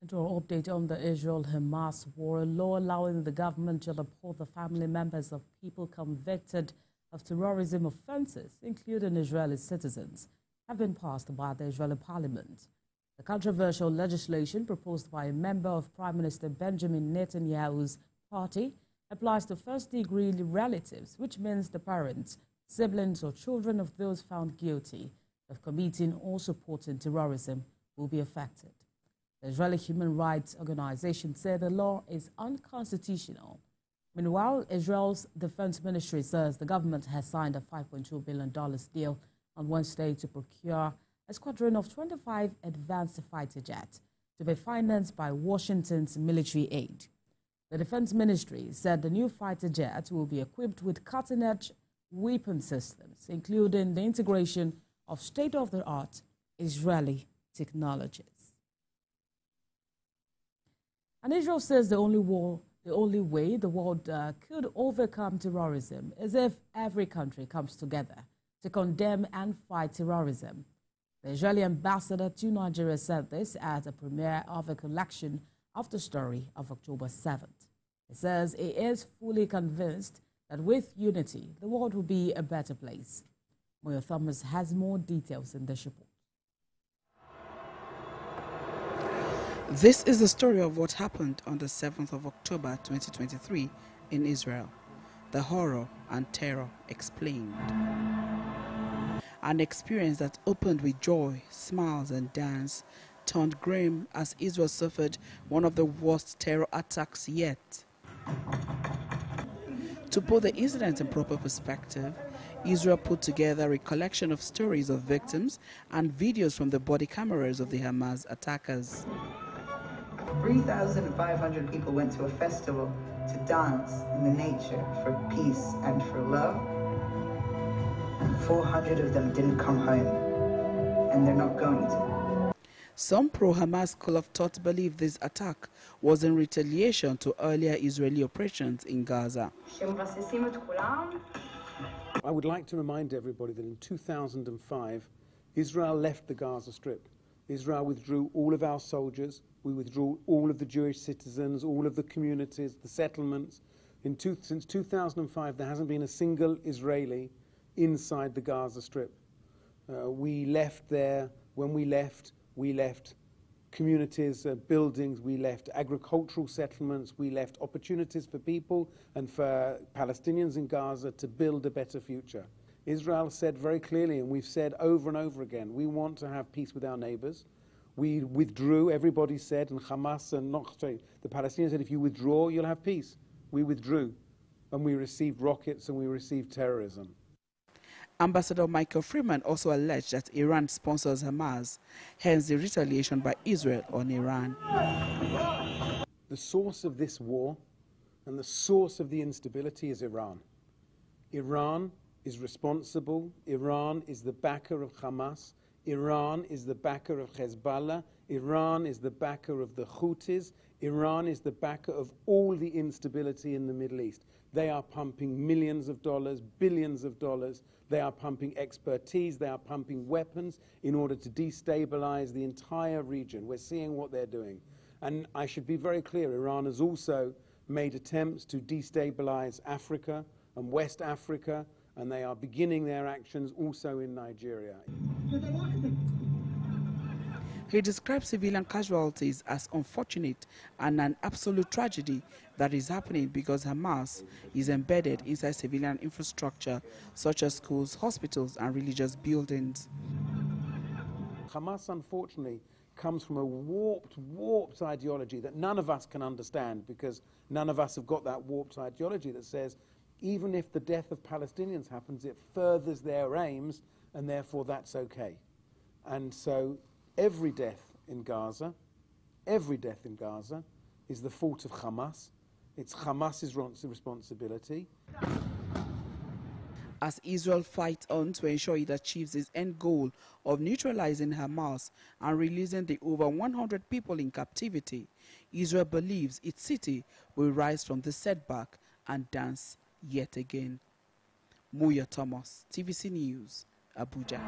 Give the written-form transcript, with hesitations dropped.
To our update on the Israel-Hamas war, a law allowing the government to deport the family members of people convicted of terrorism offenses, including Israeli citizens, have been passed by the Israeli parliament. The controversial legislation proposed by a member of Prime Minister Benjamin Netanyahu's party applies to first-degree relatives, which means the parents, siblings or children of those found guilty of committing or supporting terrorism will be affected. The Israeli Human Rights Organization said the law is unconstitutional. Meanwhile, Israel's Defense Ministry says the government has signed a $5.2 billion deal on Wednesday to procure a squadron of 25 advanced fighter jets to be financed by Washington's military aid. The Defense Ministry said the new fighter jets will be equipped with cutting-edge weapon systems, including the integration of state-of-the-art Israeli technologies. And Israel says the only way the world could overcome terrorism is if every country comes together to condemn and fight terrorism. The Israeli ambassador to Nigeria said this at the premiere of a collection of the story of October 7th. He says he is fully convinced that with unity, the world will be a better place. Moyo Thomas has more details in this report. This is the story of what happened on the 7th of October 2023 in Israel. The horror and terror explained. An experience that opened with joy, smiles and dance turned grim as Israel suffered one of the worst terror attacks yet. To put the incident in proper perspective, Israel put together a collection of stories of victims and videos from the body cameras of the Hamas attackers. 3,500 people went to a festival to dance in the nature for peace and for love. And 400 of them didn't come home, and they're not going to. Some pro-Hamas school of thought believe this attack was in retaliation to earlier Israeli operations in Gaza. I would like to remind everybody that in 2005, Israel left the Gaza Strip. Israel withdrew all of our soldiers. We withdrew all of the Jewish citizens, all of the communities, the settlements. Since 2005, there hasn't been a single Israeli inside the Gaza Strip. We left there. When we left communities, buildings, we left agricultural settlements, we left opportunities for people and for Palestinians in Gaza to build a better future. Israel said very clearly, and we've said over and over again, we want to have peace with our neighbors. We withdrew, everybody said, and Hamas and the Palestinians said, if you withdraw, you'll have peace. We withdrew, and we received rockets and we received terrorism. Ambassador Michael Freeman also alleged that Iran sponsors Hamas, hence the retaliation by Israel on Iran. The source of this war and the source of the instability is Iran. Iran is responsible. Iran is the backer of Hamas. Iran is the backer of Hezbollah. Iran is the backer of the Houthis. Iran is the backer of all the instability in the Middle East. They are pumping millions of dollars, billions of dollars. They are pumping expertise. They are pumping weapons in order to destabilize the entire region. We're seeing what they're doing. And I should be very clear, Iran has also made attempts to destabilize Africa and West Africa, and they are beginning their actions also in Nigeria. He describes civilian casualties as unfortunate and an absolute tragedy that is happening because Hamas is embedded inside civilian infrastructure such as schools, hospitals and religious buildings. Hamas, unfortunately, comes from a warped ideology that none of us can understand, because none of us have got that warped ideology that says even if the death of Palestinians happens, it furthers their aims and therefore that's okay. And so every death in Gaza is the fault of Hamas. It's Hamas's responsibility. As Israel fights on to ensure it achieves its end goal of neutralizing Hamas and releasing the over 100 people in captivity, Israel believes its city will rise from the setback and dance yet again. Moyo Thomas, TVC News, Abuja.